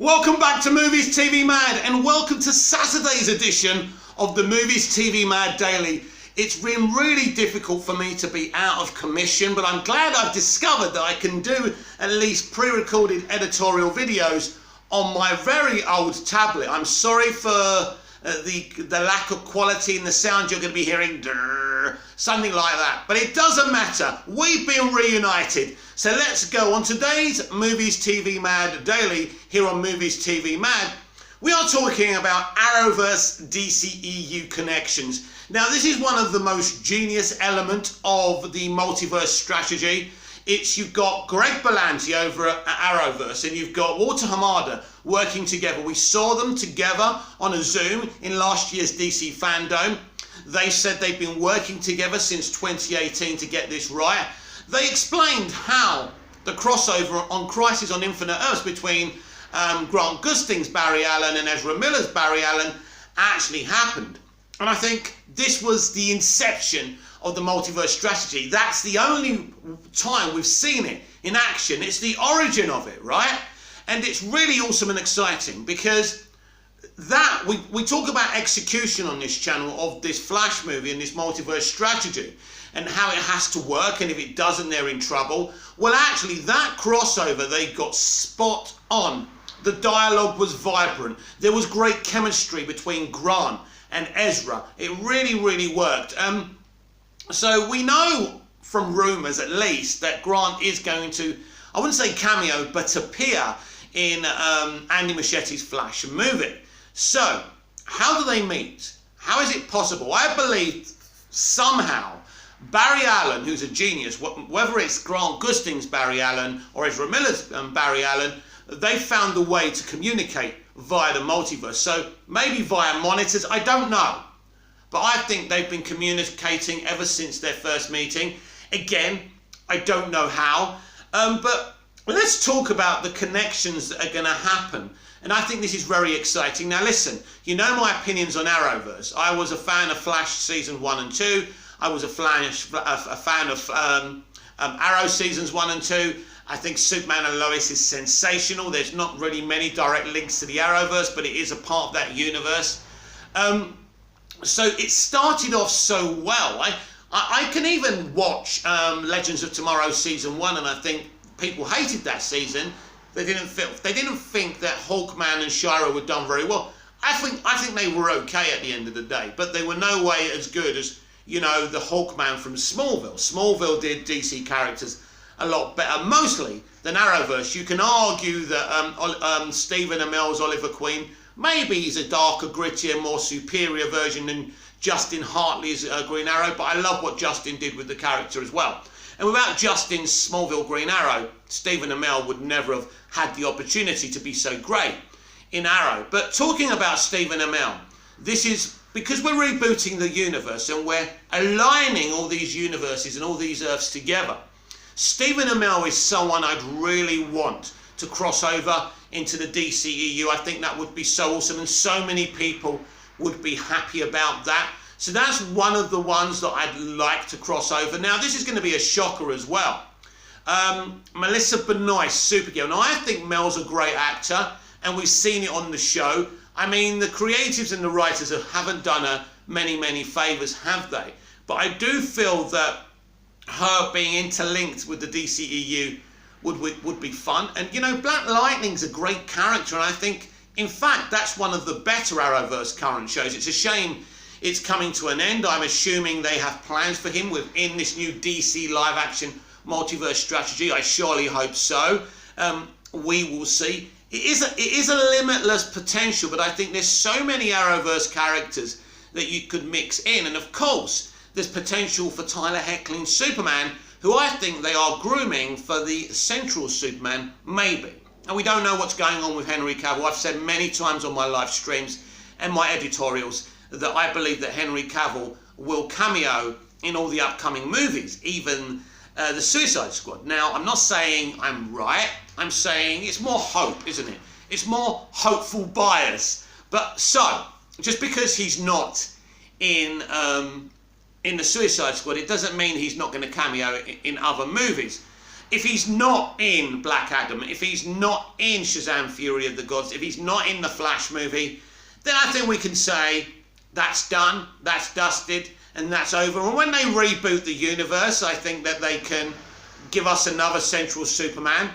Welcome back to Movies TV Mad, and welcome to Saturday's edition of the Movies TV Mad Daily. It's been really difficult for me to be out of commission, but I'm glad I've discovered that I can do at least pre-recorded editorial videos on my very old tablet. I'm sorry for the lack of quality in the sound. You're going to be hearing something like that, but it doesn't matter. We've been reunited. So let's go on today's Movies TV Mad Daily here on Movies TV Mad. We are talking about arrowverse dceu connections. Now, this is one of the most genius elements of the multiverse strategy. You've got Greg Berlanti over at Arrowverse, and you've got Walter Hamada working together. We saw them together on a Zoom in last year's DC Fandom. They said they've been working together since 2018 to get this right. They explained how the crossover on Crisis on Infinite Earths between Grant Gusting's Barry Allen and Ezra Miller's Barry Allen actually happened. And I think this was the inception of the multiverse strategy. That's the only time we've seen it in action. It's the origin of it, right? And it's really awesome and exciting because that we talk about execution on this channel of this Flash movie and this multiverse strategy and how it has to work, and if it doesn't, they're in trouble. Well, actually, that crossover, they got spot on. The dialogue was vibrant. There was great chemistry between Grant and Ezra. It really, really worked. So we know from rumours, at least, that Grant is going to, I wouldn't say cameo, but appear in Andy Muschietti's Flash movie. So, how do they meet? How is it possible? I believe somehow Barry Allen, who's a genius, whether it's Grant Gusting's Barry Allen or Ezra Miller's Barry Allen, they found a way to communicate via the multiverse. So maybe via monitors, I don't know. But I think they've been communicating ever since their first meeting. Again, I don't know how. But let's talk about the connections that are going to happen. And I think this is very exciting. Now listen, you know my opinions on Arrowverse. I was a fan of Flash season 1 and 2. I was a fan of Arrow seasons 1 and 2. I think Superman and Lois is sensational. There's not really many direct links to the Arrowverse, but it is a part of that universe. So it started off so well. I can even watch Legends of Tomorrow season 1, and I think people hated that season. They didn't think that Hawkman and Shira were done very well. I think they were okay at the end of the day, but they were no way as good as, you know, the Hawkman from Smallville. Smallville did DC characters a lot better, mostly, than Arrowverse. You can argue that Stephen Amell's Oliver Queen, maybe he's a darker, grittier, more superior version than Justin Hartley's Green Arrow, but I love what Justin did with the character as well. And without Justin's Smallville Green Arrow, Stephen Amell would never have had the opportunity to be so great in Arrow. But talking about Stephen Amell, this is because we're rebooting the universe and we're aligning all these universes and all these Earths together. Stephen Amell is someone I'd really want to cross over into the DCEU. I think that would be so awesome, and so many people would be happy about that. So that's one of the ones that I'd like to cross over. Now, this is going to be a shocker as well. Melissa Benoist, Supergirl. Now, I think Mel's a great actor, and we've seen it on the show. I mean, the creatives and the writers haven't done her many favours, have they? But I do feel that her being interlinked with the DCEU would be fun. And, you know, Black Lightning's a great character, and I think, in fact, that's one of the better Arrowverse current shows. It's a shame it's coming to an end. I'm assuming they have plans for him within this new DC live-action multiverse strategy. I surely hope so. We will see. It is a limitless potential, but I think there's so many Arrowverse characters that you could mix in. And of course, there's potential for Tyler Hoechlin's Superman, who I think they are grooming for the Central Superman, maybe. And we don't know what's going on with Henry Cavill. I've said many times on my live streams and my editorials that I believe that Henry Cavill will cameo in all the upcoming movies, even the Suicide Squad. Now, I'm not saying I'm right. I'm saying it's more hope, isn't it? It's more hopeful bias. But so, just because he's not in the Suicide Squad, it doesn't mean he's not going to cameo in other movies. if he's not in Black Adam, if he's not in Shazam! Fury of the Gods, if he's not in the Flash movie, then I think we can say that's done, that's dusted, and that's over. And when they reboot the universe, I think that they can give us another central Superman.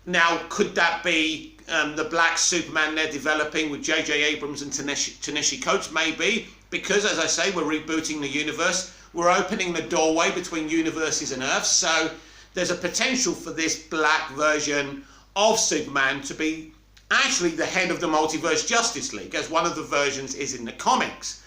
Now, could that be the black Superman they're developing with J.J. Abrams and Ta-Nehisi Coates? Maybe, because, as I say, we're rebooting the universe. We're opening the doorway between universes and Earths, so there's a potential for this black version of Superman to be actually the head of the Multiverse Justice League, as one of the versions is in the comics.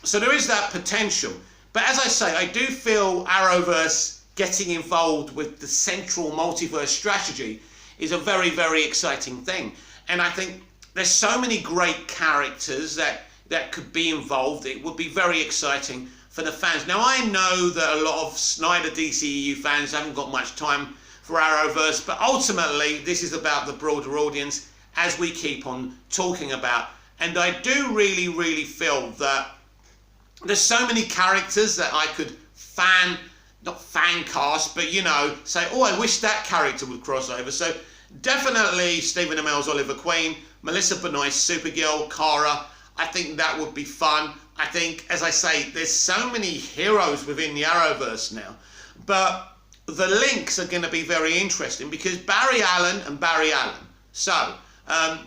So there is that potential. But as I say, I do feel Arrowverse getting involved with the central multiverse strategy is a very, very exciting thing. And I think there's so many great characters that could be involved. It would be very exciting for the fans. Now, I know that a lot of Snyder DCEU fans haven't got much time for Arrowverse, but ultimately this is about the broader audience, as we keep on talking about. And I do really, really feel that there's so many characters that I could not fan cast, but, you know, say, oh, I wish that character would cross over. So definitely Stephen Amell's Oliver Queen, Melissa Benoist's Supergirl, Kara. I think that would be fun. I think, as I say, there's so many heroes within the Arrowverse now. But the links are going to be very interesting because Barry Allen and Barry Allen. So,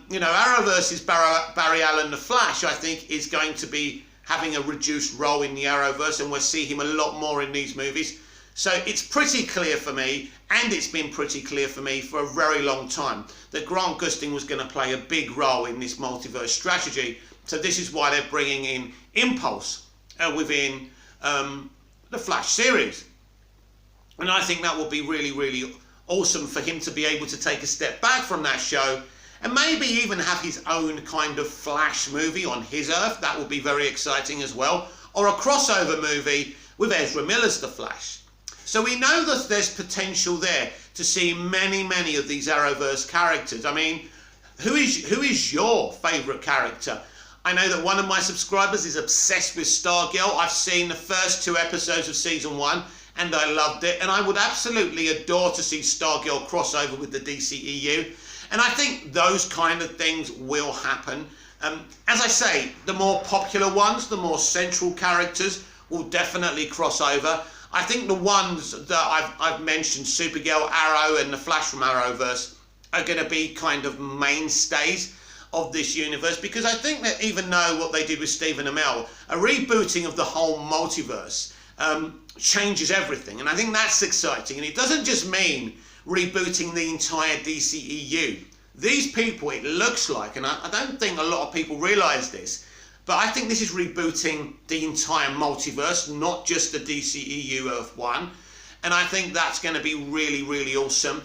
you know, Arrowverse's Barry Allen, the Flash, I think, is going to be having a reduced role in the Arrowverse, and we'll see him a lot more in these movies. So it's pretty clear for me, and it's been pretty clear for me for a very long time, that Grant Gustin was going to play a big role in this multiverse strategy. So this is why they're bringing in Impulse within the Flash series. And I think that will be really, really awesome for him to be able to take a step back from that show and maybe even have his own kind of Flash movie on his Earth. That will be very exciting as well. Or a crossover movie with Ezra Miller's The Flash. So we know that there's potential there to see many, many of these Arrowverse characters. I mean, who is your favourite character? I know that one of my subscribers is obsessed with Stargirl. I've seen the first 2 episodes of season 1 and I loved it. And I would absolutely adore to see Stargirl crossover with the DCEU. And I think those kind of things will happen. As I say, the more popular ones, the more central characters will definitely cross over. I think the ones that I've mentioned, Supergirl, Arrow and the Flash from Arrowverse, are going to be kind of mainstays of this universe, because I think that even though what they did with Stephen Amell, a rebooting of the whole multiverse changes everything, and I think that's exciting. And it doesn't just mean rebooting the entire DCEU. These people, it looks like, and I don't think a lot of people realise this, but I think this is rebooting the entire multiverse, not just the DCEU Earth 1. And I think that's going to be really, really awesome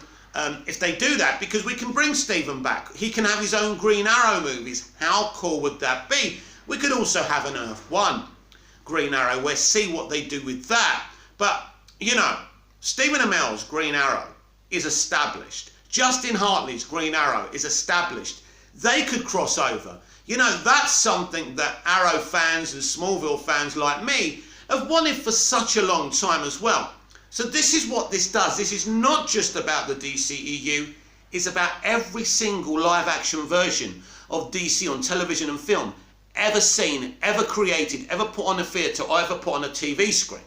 if they do that, because we can bring Stephen back. He can have his own Green Arrow movies. How cool would that be? We could also have an Earth 1 Green Arrow. We'll see what they do with that. But, you know, Stephen Amell's Green Arrow is established. Justin Hartley's Green Arrow is established. They could cross over. You know, that's something that Arrow fans and Smallville fans like me have wanted for such a long time as well. So this is what this does. This is not just about the DCEU. It's about every single live-action version of DC on television and film ever seen, ever created, ever put on a theatre, or ever put on a TV screen.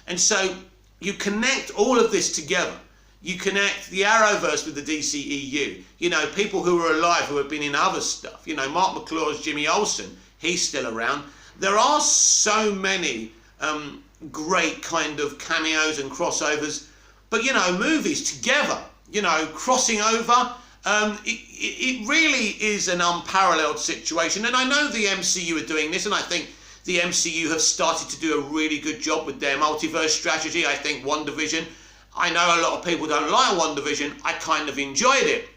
And so you connect all of this together. You connect the Arrowverse with the DCEU. You know, people who are alive who have been in other stuff. You know, Mark McClure's Jimmy Olsen, he's still around. There are so many great kind of cameos and crossovers. But, you know, movies together, you know, crossing over, it really is an unparalleled situation. And I know the MCU are doing this, and I think the MCU have started to do a really good job with their multiverse strategy. I think WandaVision, I know a lot of people don't like WandaVision. I kind of enjoyed it.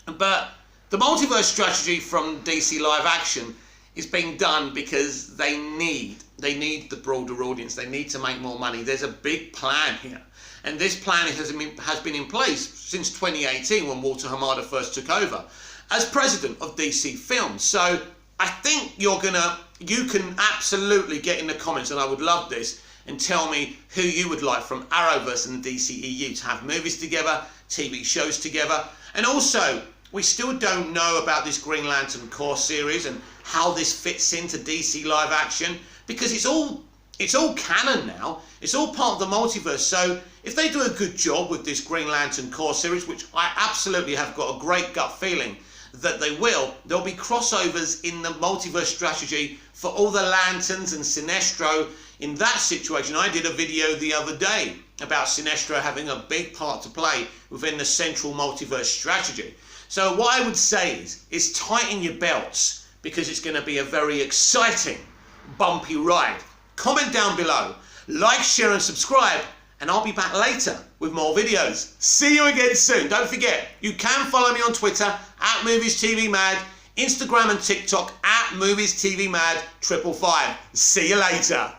But the multiverse strategy from DC live action is being done because they need the broader audience. They need to make more money. There's a big plan here. And this plan has been in place since 2018 when Walter Hamada first took over as president of DC Films. So I think you can absolutely get in the comments, and I would love this, and tell me who you would like from Arrowverse and the DCEU to have movies together, TV shows together. And also, we still don't know about this Green Lantern Corps series and how this fits into DC live action, because it's all canon now. It's all part of the multiverse. So if they do a good job with this Green Lantern Corps series, which I absolutely have got a great gut feeling that they will, there'll be crossovers in the multiverse strategy for all the Lanterns and Sinestro. In that situation, I did a video the other day about Sinestro having a big part to play within the central multiverse strategy. So what I would say is tighten your belts, because it's going to be a very exciting, bumpy ride. Comment down below, like, share and subscribe, and I'll be back later with more videos. See you again soon. Don't forget, you can follow me on Twitter at MoviesTVMad, Instagram and TikTok at MoviesTVMad555. See you later.